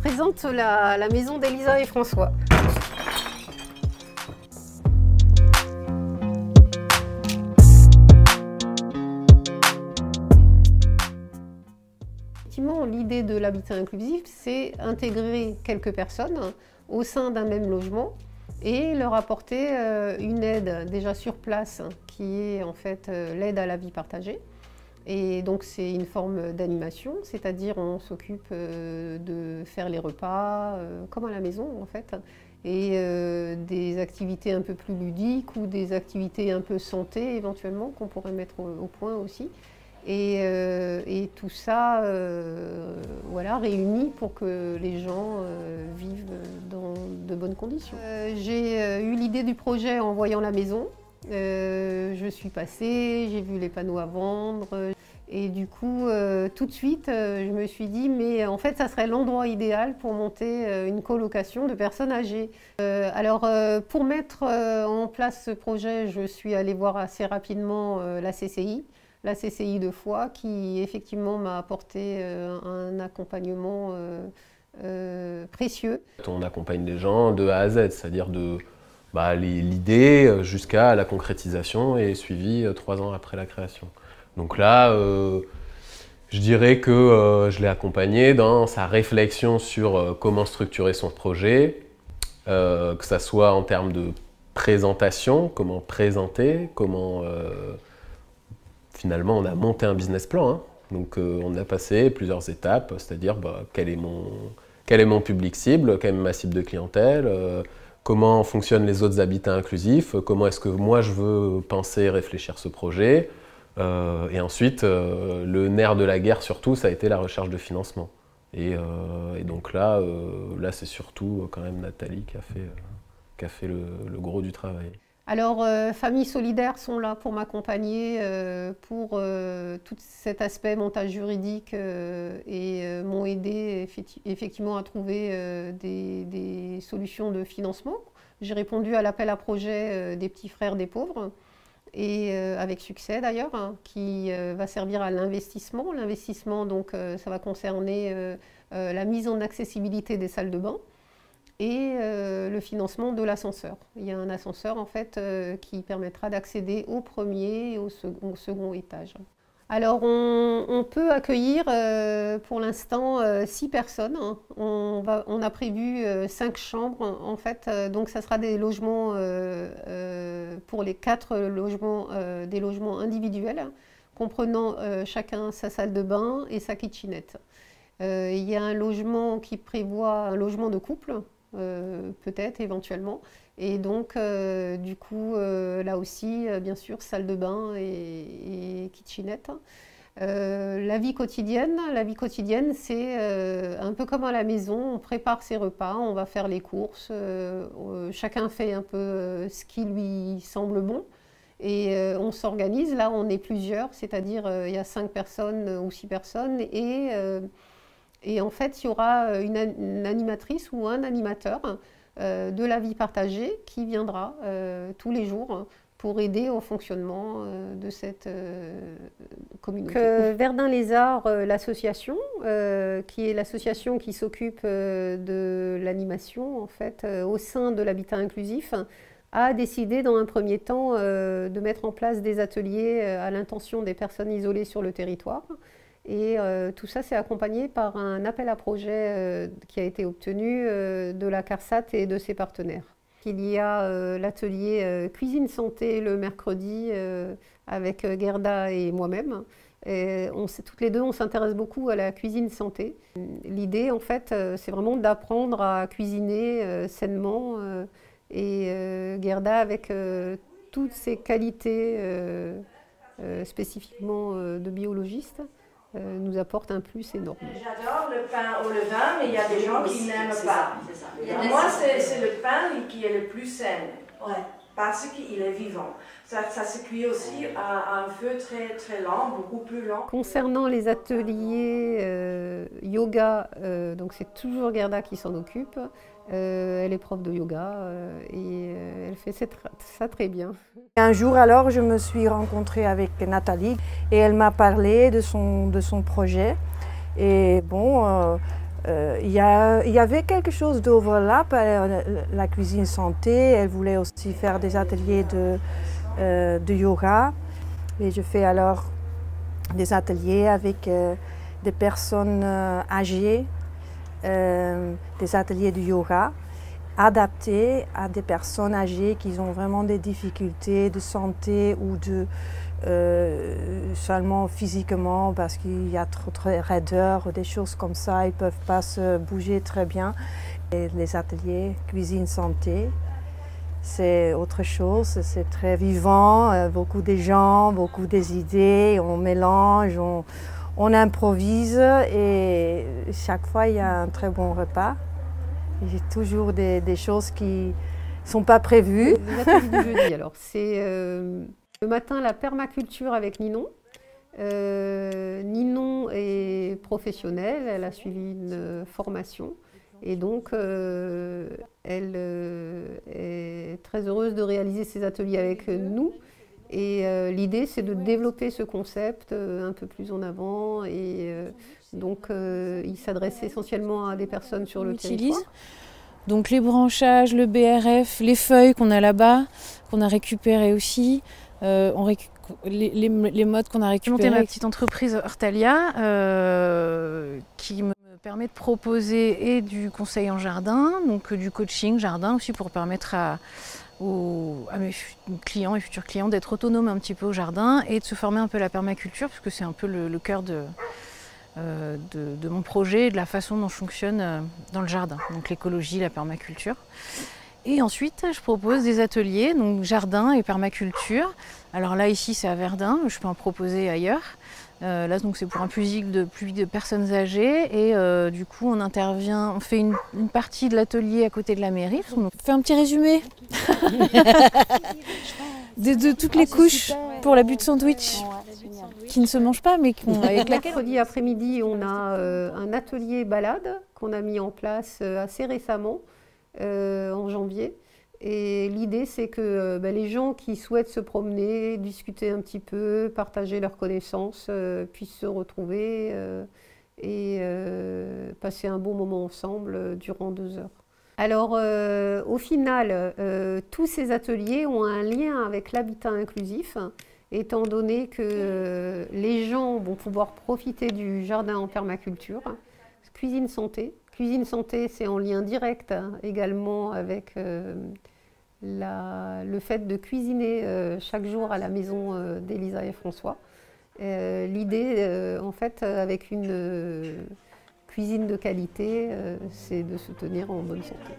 présente la maison d'Elisa et François. Effectivement, l'idée de l'habitat inclusif, c'est intégrer quelques personnes au sein d'un même logement et leur apporter une aide déjà sur place, qui est en fait l'aide à la vie partagée. Et donc c'est une forme d'animation, c'est-à-dire on s'occupe de faire les repas comme à la maison en fait, et des activités un peu plus ludiques ou des activités un peu santé éventuellement qu'on pourrait mettre au point aussi. Et tout ça voilà, réuni pour que les gens vivent dans de bonnes conditions. J'ai eu l'idée du projet en voyant la maison. Je suis passée, j'ai vu les panneaux à vendre et du coup tout de suite je me suis dit mais en fait ça serait l'endroit idéal pour monter une colocation de personnes âgées. Alors pour mettre en place ce projet, je suis allée voir assez rapidement la CCI de Foix qui effectivement m'a apporté un accompagnement précieux. On accompagne les gens de A à Z, c'est-à-dire de l'idée jusqu'à la concrétisation et suivi 3 ans après la création. Donc là, je dirais que je l'ai accompagné dans sa réflexion sur comment structurer son projet, que ça soit en termes de présentation, comment présenter, comment finalement on a monté un business plan. Hein. Donc on a passé plusieurs étapes, c'est-à-dire quel est mon public cible, quelle est ma cible de clientèle, comment fonctionnent les autres habitats inclusifs, comment est-ce que moi je veux penser et réfléchir ce projet. Et ensuite, le nerf de la guerre surtout, ça a été la recherche de financement. Et donc là c'est surtout quand même Nathalie qui a fait le gros du travail. Alors, Familles Solidaires sont là pour m'accompagner pour tout cet aspect montage juridique et m'ont aidé effectivement à trouver des solutions de financement. J'ai répondu à l'appel à projet des petits frères des pauvres, et avec succès d'ailleurs, hein, qui va servir à l'investissement. L'investissement, donc, ça va concerner la mise en accessibilité des salles de bain et le financement de l'ascenseur. Il y a un ascenseur en fait qui permettra d'accéder au premier et au second étage. Alors on peut accueillir pour l'instant 6 personnes. Hein. On a prévu 5 chambres en fait, donc ça sera des logements pour les 4 logements, des logements individuels, comprenant chacun sa salle de bain et sa kitchenette. Il y a un logement qui prévoit un logement de couple, peut-être éventuellement, et donc du coup là aussi bien sûr salle de bain et kitchenette. La vie quotidienne c'est un peu comme à la maison, on prépare ses repas, on va faire les courses, chacun fait un peu ce qui lui semble bon et on s'organise. Là on est plusieurs, c'est-à-dire il y a 5 personnes ou 6 personnes et en fait, il y aura une animatrice ou un animateur de la vie partagée qui viendra tous les jours pour aider au fonctionnement de cette communauté. Verdun Les Arts, l'association, qui est l'association qui s'occupe de l'animation en fait, au sein de l'habitat inclusif, a décidé dans un premier temps de mettre en place des ateliers à l'intention des personnes isolées sur le territoire. Et tout ça s'est accompagné par un appel à projet qui a été obtenu de la CARSAT et de ses partenaires. Il y a l'atelier cuisine santé le mercredi avec Gerda et moi-même. Toutes les deux, on s'intéresse beaucoup à la cuisine santé. L'idée, en fait, c'est vraiment d'apprendre à cuisiner sainement et Gerda, avec toutes ses qualités spécifiquement de biologiste, nous apporte un plus énorme. J'adore le pain au levain, mais il y a des gens qui n'aiment pas. Moi, c'est le pain qui est le plus sain, parce qu'il est vivant. Ça se cuit aussi à un feu très, très lent, beaucoup plus lent. Concernant les ateliers yoga, donc c'est toujours Gerda qui s'en occupe. Elle est prof de yoga et elle fait ça très bien. Un jour alors, je me suis rencontrée avec Nathalie et elle m'a parlé de son projet. Et bon, il y avait quelque chose d'overlap. La cuisine santé, elle voulait aussi faire des ateliers de yoga. Et je fais alors des ateliers avec des personnes âgées, des ateliers de yoga adaptés à des personnes âgées qui ont vraiment des difficultés de santé ou seulement physiquement parce qu'il y a trop de raideur ou des choses comme ça, ils ne peuvent pas se bouger très bien. Et les ateliers cuisine santé, c'est autre chose, c'est très vivant, beaucoup de gens, beaucoup des idées, on mélange, on improvise et chaque fois il y a un très bon repas. J'ai toujours des choses qui ne sont pas prévues. Les ateliers du jeudi, alors, c'est le matin la permaculture avec Ninon. Ninon est professionnelle, elle a suivi une formation et donc elle est très heureuse de réaliser ces ateliers avec nous. Et l'idée, c'est de développer ce concept un peu plus en avant. Et donc, il s'adresse essentiellement à des personnes sur le territoire. Donc les branchages, le BRF, les feuilles qu'on a là-bas, qu'on a récupérées aussi. Les modes qu'on a récupérés. J'ai monté ma petite entreprise Hortalia qui me permet de proposer et du conseil en jardin, donc du coaching jardin aussi pour permettre à mes clients et futurs clients d'être autonomes un petit peu au jardin et de se former un peu à la permaculture, puisque c'est un peu le cœur de mon projet et de la façon dont je fonctionne dans le jardin, donc l'écologie, la permaculture. Et ensuite, je propose des ateliers, donc jardin et permaculture. Alors là, ici, c'est à Verdun, je peux en proposer ailleurs. Là, donc c'est pour un public de personnes âgées et du coup, on intervient, on fait une partie de l'atelier à côté de la mairie. On fait un petit résumé de toutes les couches pour la butte sandwich qui ne se mange pas, mais avec laquelle... Mercredi après-midi, on a un atelier balade qu'on a mis en place assez récemment, en janvier. Et l'idée, c'est que les gens qui souhaitent se promener, discuter un petit peu, partager leurs connaissances, puissent se retrouver et passer un bon moment ensemble durant 2 heures. Alors, au final, tous ces ateliers ont un lien avec l'habitat inclusif, étant donné que les gens vont pouvoir profiter du jardin en permaculture, cuisine santé. Cuisine santé, c'est en lien direct également avec le fait de cuisiner chaque jour à la maison d'Elisa et François. L'idée, en fait, avec une cuisine de qualité, c'est de se tenir en bonne santé.